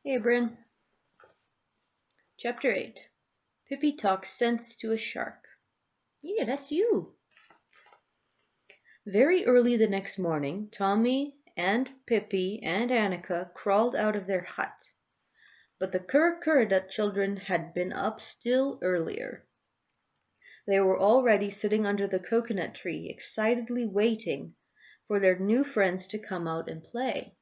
Hey, Bryn. Chapter 8. Pippi talks sense to a shark. Yeah, that's you. Very early the next morning, Tommy and Pippi and Annika crawled out of their hut. But the Kurkurada children had been up still earlier. They were already sitting under the coconut tree, excitedly waiting for their new friends to come out and play.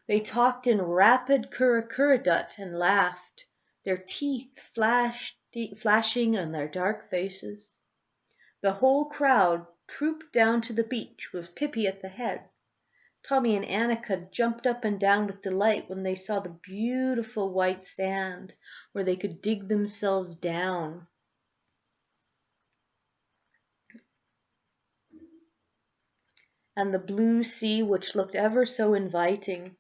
They talked in rapid Kurukuradat and laughed, their teeth flashing on their dark faces. The whole crowd trooped down to the beach, with Pippi at the head. Tommy and Annika jumped up and down with delight when they saw the beautiful white sand where they could dig themselves down. And the blue sea, which looked ever so inviting.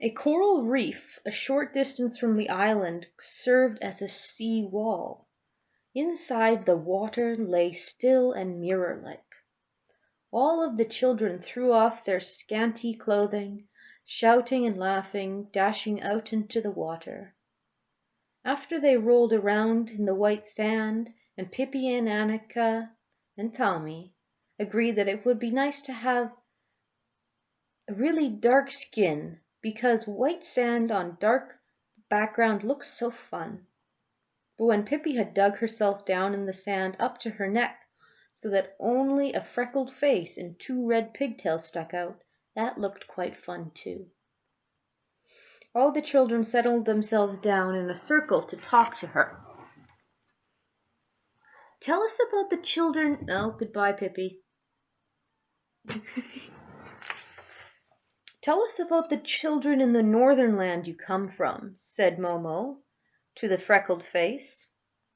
A coral reef a short distance from the island served as a sea wall. Inside the water lay still and mirror-like. All of the children threw off their scanty clothing, shouting and laughing, dashing out into the water. After they rolled around in the white sand, and Pippi and Annika and Tommy agreed that it would be nice to have a really dark skin, because white sand on dark background looks so fun. But when Pippi had dug herself down in the sand up to her neck, so that only a freckled face and two red pigtails stuck out, that looked quite fun too. All the children settled themselves down in a circle to talk to her. Tell us about the children. Oh, goodbye, Pippi. Tell us about the children in the northern land you come from, said Momo to the freckled face.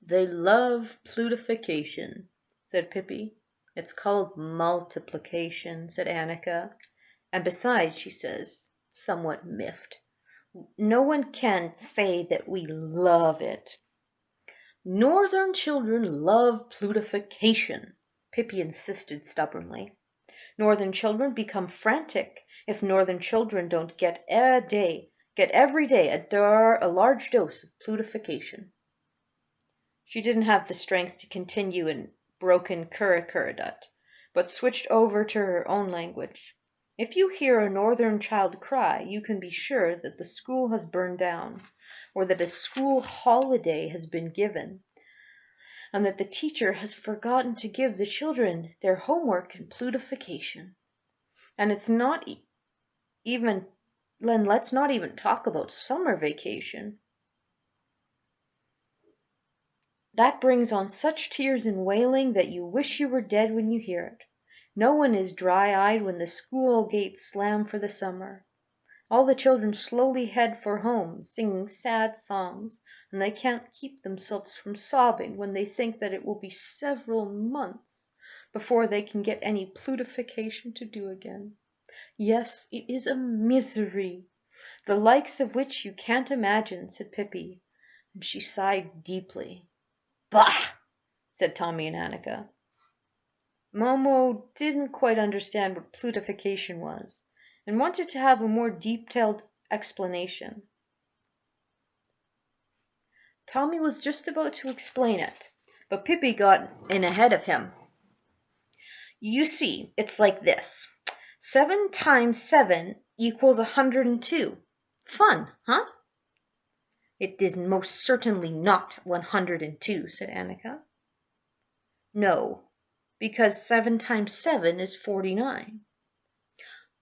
They love plutification, said Pippi. It's called multiplication, said Annika. And besides, she says, somewhat miffed, no one can say that we love it. Northern children love plutification, Pippi insisted stubbornly. Northern children become frantic if northern children don't get every day a large dose of plutification. She didn't have the strength to continue in broken Kurukuradat, but switched over to her own language. If you hear a northern child cry, you can be sure that the school has burned down, or that a school holiday has been given, and that the teacher has forgotten to give the children their homework in plutification. And it's not even, Len, let's not even talk about summer vacation. That brings on such tears and wailing that you wish you were dead when you hear it. No one is dry-eyed when the school gates slam for the summer. All the children slowly head for home, singing sad songs, and they can't keep themselves from sobbing when they think that it will be several months before they can get any plutification to do again. Yes, it is a misery, the likes of which you can't imagine, said Pippi, and she sighed deeply. Bah! said Tommy and Annika. Momo didn't quite understand what plutification was, and wanted to have a more detailed explanation. Tommy was just about to explain it, but Pippi got in ahead of him. You see, it's like this. 7 times 7 equals 102. Fun, huh? It is most certainly not 102, said Annika. No, because 7 times 7 is 49.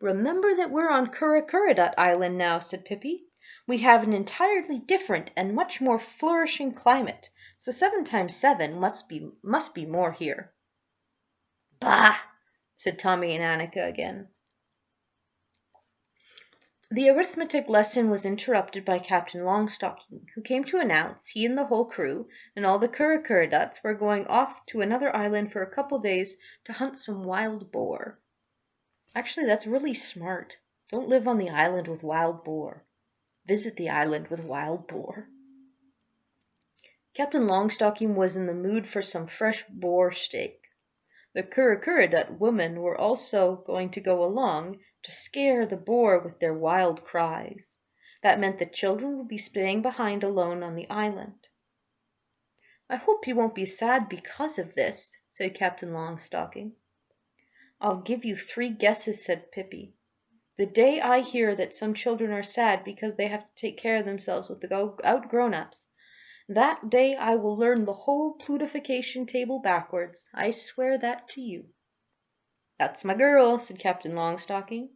Remember that we're on Kurukuradat Island now, said Pippi. We have an entirely different and much more flourishing climate, so 7 times 7 must be more here. Bah! said Tommy and Annika again. The arithmetic lesson was interrupted by Captain Longstocking, who came to announce he and the whole crew and all the Kurukuradots were going off to another island for a couple days to hunt some wild boar. Actually, that's really smart. Don't live on the island with wild boar. Visit the island with wild boar. Captain Longstocking was in the mood for some fresh boar steak. The Kurukuridat women were also going to go along to scare the boar with their wild cries. That meant the children would be staying behind alone on the island. "I hope you won't be sad because of this," said Captain Longstocking. "I'll give you 3 guesses," said Pippi. "The day I hear that some children are sad because they have to take care of themselves without grown-ups, that day I will learn the whole plutification table backwards. I swear that to you." "That's my girl," said Captain Longstocking.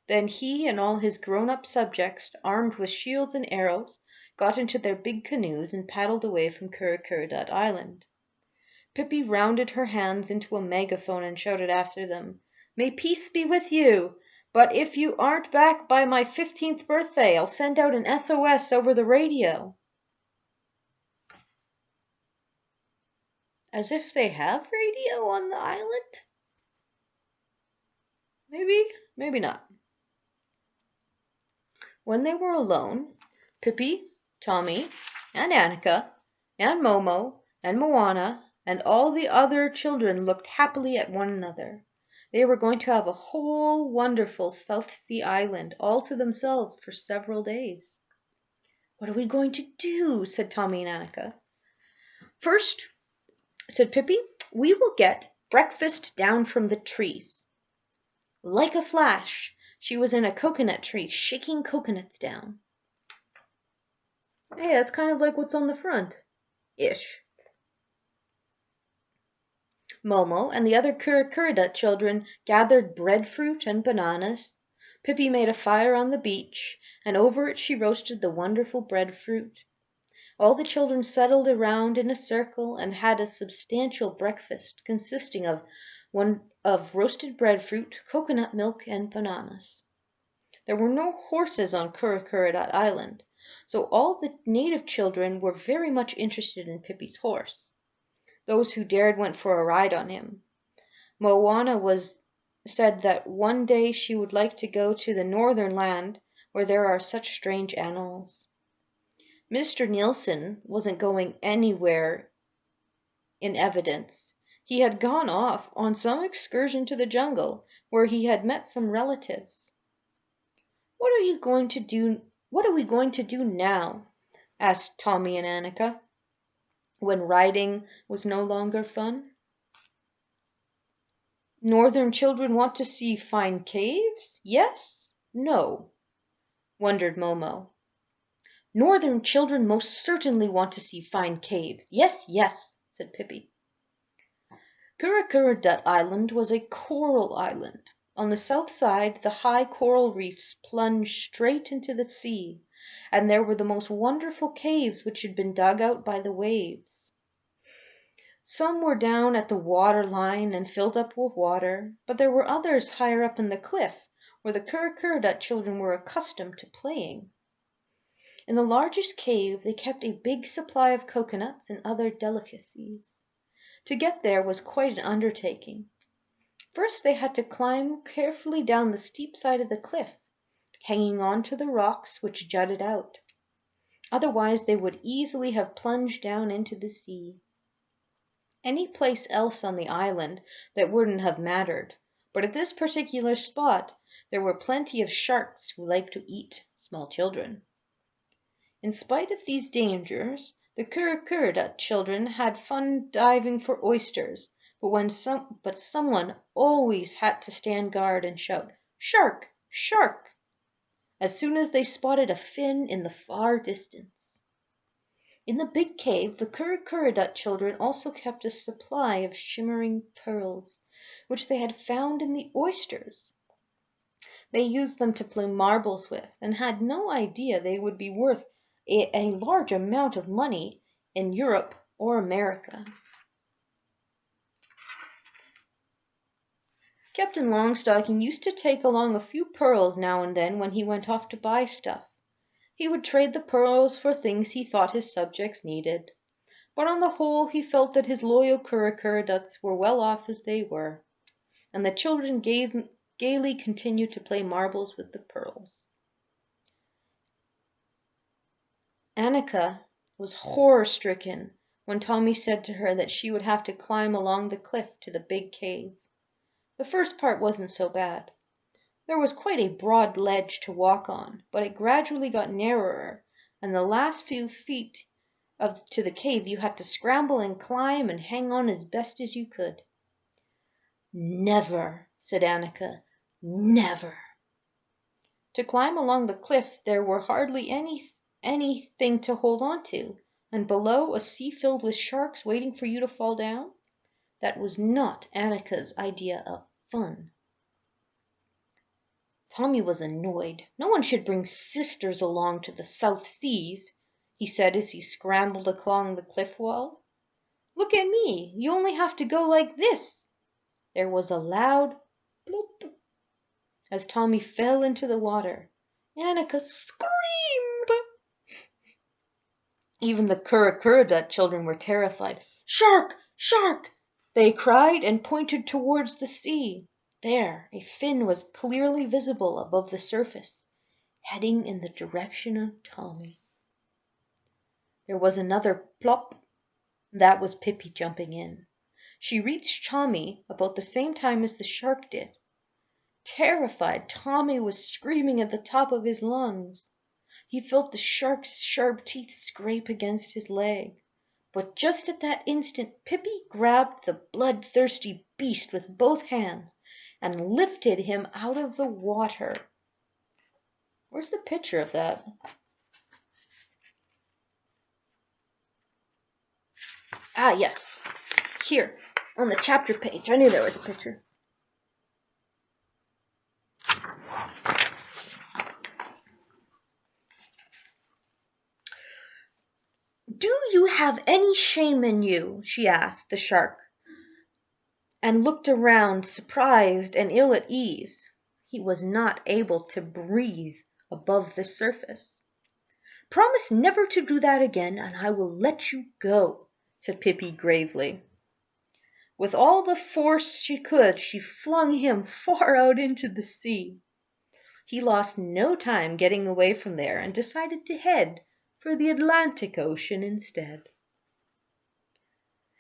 Then he and all his grown-up subjects, armed with shields and arrows, got into their big canoes and paddled away from Kurukuridat Island. Pippi rounded her hands into a megaphone and shouted after them, "May peace be with you! But if you aren't back by my 15th birthday, I'll send out an SOS over the radio." As if they have radio on the island? Maybe not. When they were alone, Pippi, Tommy, and Annika, and Momo, and Moana, and all the other children looked happily at one another. They were going to have a whole wonderful South Sea Island all to themselves for several days. "What are we going to do?" said Tommy and Annika. "First," said Pippi, "we will get breakfast down from the trees." Like a flash, she was in a coconut tree, shaking coconuts down. Hey, that's kind of like what's on the front-ish. Momo and the other Kurukuridat children gathered breadfruit and bananas. Pippi made a fire on the beach, and over it she roasted the wonderful breadfruit. All the children settled around in a circle and had a substantial breakfast consisting of roasted breadfruit, coconut milk, and bananas. There were no horses on Kurukuridat Island, so all the native children were very much interested in Pippi's horse. Those who dared went for a ride on him. Moana said that one day she would like to go to the northern land where there are such strange animals. Mr. Nielsen wasn't going anywhere in evidence. He had gone off on some excursion to the jungle where he had met some relatives. What are we going to do now?" asked Tommy and Annika, when riding was no longer fun. "Northern children want to see fine caves? Yes? No?" wondered Momo. "Northern children most certainly want to see fine caves. Yes, yes," said Pippi. Kurukuridat Island was a coral island. On the south side the high coral reefs plunged straight into the sea, and there were the most wonderful caves which had been dug out by the waves. Some were down at the water line and filled up with water, but there were others higher up in the cliff, where the Kurukuridat children were accustomed to playing. In the largest cave they kept a big supply of coconuts and other delicacies. To get there was quite an undertaking. First they had to climb carefully down the steep side of the cliff, hanging on to the rocks which jutted out. Otherwise they would easily have plunged down into the sea. Any place else on the island that wouldn't have mattered, but at this particular spot there were plenty of sharks who liked to eat small children. In spite of these dangers, the Kurukuridat children had fun diving for oysters, but someone always had to stand guard and shout, "Shark! Shark!" as soon as they spotted a fin in the far distance. In the big cave the Kurukuridat children also kept a supply of shimmering pearls, which they had found in the oysters. They used them to play marbles with, and had no idea they would be worth a large amount of money in Europe or America. Captain Longstocking used to take along a few pearls now and then when he went off to buy stuff. He would trade the pearls for things he thought his subjects needed, but on the whole he felt that his loyal Kurukuridats were well off as they were, and the children gaily continued to play marbles with the pearls. Annika was horror-stricken when Tommy said to her that she would have to climb along the cliff to the big cave. The first part wasn't so bad. There was quite a broad ledge to walk on, but it gradually got narrower, and the last few feet to the cave you had to scramble and climb and hang on as best as you could. "Never," said Annika, "never." To climb along the cliff there were hardly anything to hold on to, and below a sea filled with sharks waiting for you to fall down. That was not Annika's idea of fun. Tommy was annoyed. No one should bring sisters along to the South Seas, he said as he scrambled along the cliff wall. "Look at me, you only have to go like this." There was a loud bloop as Tommy fell into the water. Annika screamed. Even the Kurra children were terrified. "Shark! Shark!" they cried and pointed towards the sea. There, a fin was clearly visible above the surface, heading in the direction of Tommy. There was another plop. That was Pippi jumping in. She reached Tommy about the same time as the shark did. Terrified, Tommy was screaming at the top of his lungs. He felt the shark's sharp teeth scrape against his leg. But just at that instant Pippi grabbed the bloodthirsty beast with both hands and lifted him out of the water. Where's the picture of that? Ah, yes. Here, on the chapter page. I knew there was a picture. "Do you have any shame in you?" she asked the shark, and looked around, surprised and ill at ease. He was not able to breathe above the surface. "Promise never to do that again, and I will let you go," said Pippi gravely. With all the force she could, she flung him far out into the sea. He lost no time getting away from there and decided to head for the Atlantic Ocean instead.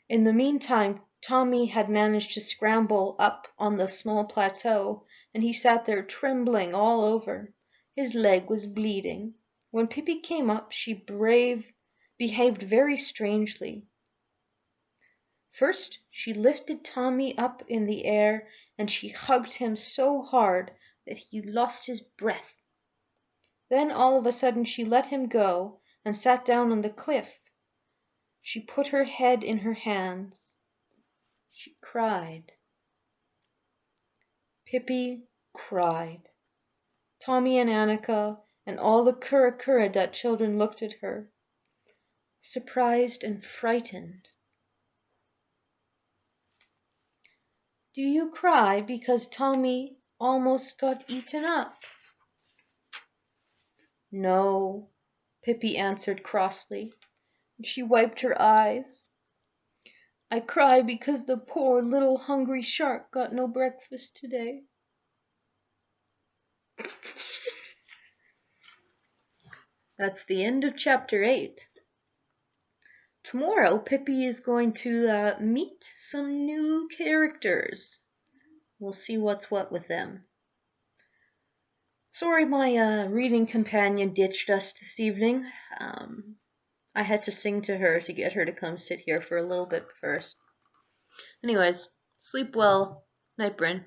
In the meantime, Tommy had managed to scramble up on the small plateau, and he sat there trembling all over. His leg was bleeding. When Pippi came up, she behaved very strangely. First, she lifted Tommy up in the air, and she hugged him so hard that he lost his breath. Then all of a sudden she let him go and sat down on the cliff. She put her head in her hands. She cried. Pippi cried. Tommy and Annika and all the Kurra children looked at her, surprised and frightened. "Do you cry because Tommy almost got eaten up?" "No," Pippi answered crossly, and she wiped her eyes. "I cry because the poor little hungry shark got no breakfast today." That's the end of chapter 8. Tomorrow, Pippi is going to meet some new characters. We'll see what's what with them. Sorry my reading companion ditched us this evening. I had to sing to her to get her to come sit here for a little bit first. Anyways, sleep well. Night, Bryn.